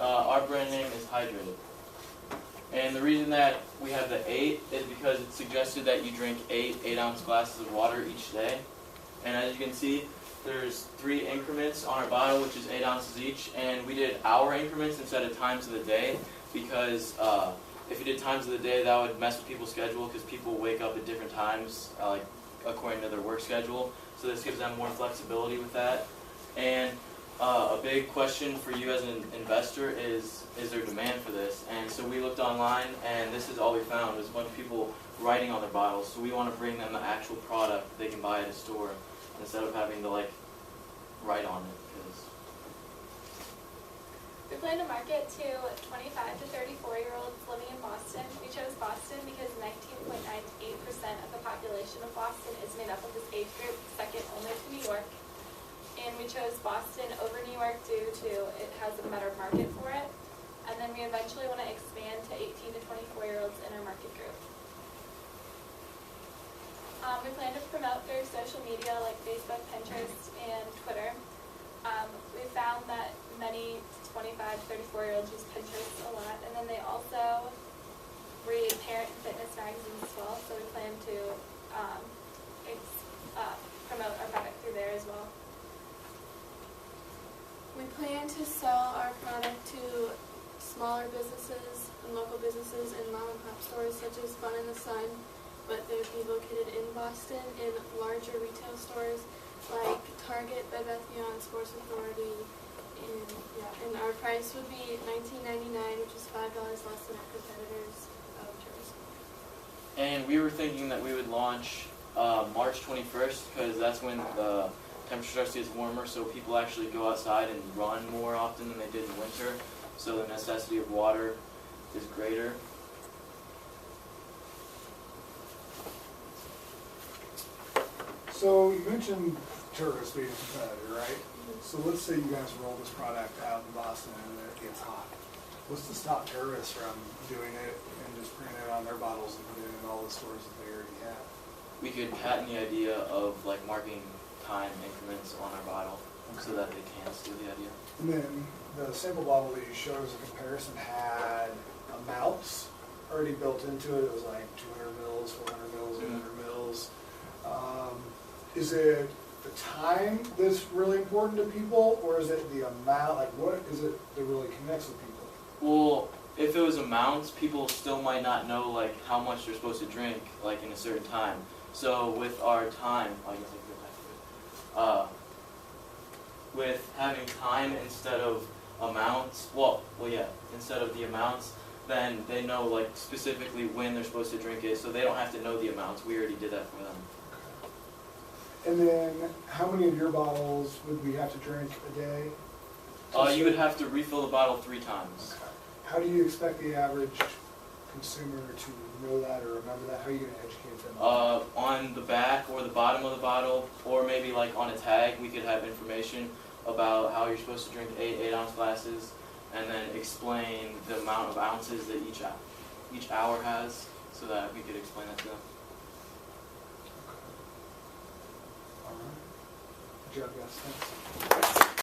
Alright, our brand name is Hydrated. And the reason that we have the 8 is because it's suggested that you drink 8 8-ounce glasses of water each day. And as you can see, there's 3 increments on our bottle, which is 8 ounces each. And we did hour increments instead of times of the day because if you did times of the day, that would mess with people's schedule because people wake up at different times, like according to their work schedule. So this gives them more flexibility with that. And a big question for you as an investor is there demand for this? And so we looked online, and this is all we found was a bunch of people writing on their bottles. So we want to bring them the actual product they can buy at a store instead of having to like write on it. We plan to market to 25 to 34-year-olds living in Boston. We chose Boston because 19.98% of the population of Boston is made up of this age group, second only to New York. And we chose Boston over New York due to it has a better market for it. And then we eventually want to expand to 18 to 24-year-olds in our market group. We plan to promote through social media like Facebook, Pinterest, and Twitter. We found that many 25 to 34-year-olds use Pinterest a lot, and then they also read parent and fitness magazines as well, so we plan to promote our product through there as well. We plan to sell our product to smaller businesses and local businesses and mom and pop stores such as Fun in the Sun, but they would be located in Boston in larger retail stores like Target, Bed Bath & Beyond, Sports Authority, and our price would be $19.99, which is $5 less than our competitors' vouchers. And we were thinking that we would launch March 21st because that's when the temperature starts to get warmer, so people actually go outside and run more often than they did in winter, so the necessity of water is greater. So you mentioned tourists being a competitor, right? So let's say you guys roll this product out in Boston and it gets hot. What's to stop tourists from doing it and just printing it on their bottles and putting it in all the stores that they already have? We could patent the idea of like marking time increments on our bottle so that they can steal the idea. And then the sample bottle that you showed as a comparison had amounts already built into it. It was like 200 mils, 400 mils, 800 mils. Is it the time that's really important to people, or is it the amount? Like, what is it that really connects with people? Well, if it was amounts, people still might not know like how much they're supposed to drink like in a certain time. So with our time, with having time instead of amounts, instead of the amounts, then they know like specifically when they're supposed to drink it, so they don't have to know the amounts. We already did that for them. And then, how many of your bottles would we have to drink a day? You would have to refill the bottle 3 times. Okay. How do you expect the average consumer to know that or remember that? How are you going to educate them? On the back or the bottom of the bottle, or maybe like on a tag, we could have information about how you're supposed to drink 8 8-ounce glasses, and then explain the amount of ounces that each hour has, so that we could explain that to them. All right. Good job, guys. Thanks.